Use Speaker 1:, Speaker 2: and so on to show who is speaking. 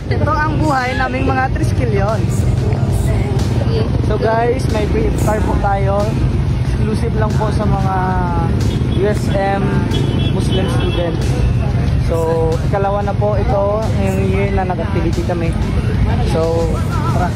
Speaker 1: Ito ang buhay naming mga triskelions. So guys, may brief car po tayo. Exclusive lang po sa mga USM Muslim students. So, ikalawa na po ito, ngayong year na nag-activity kami. So, tara.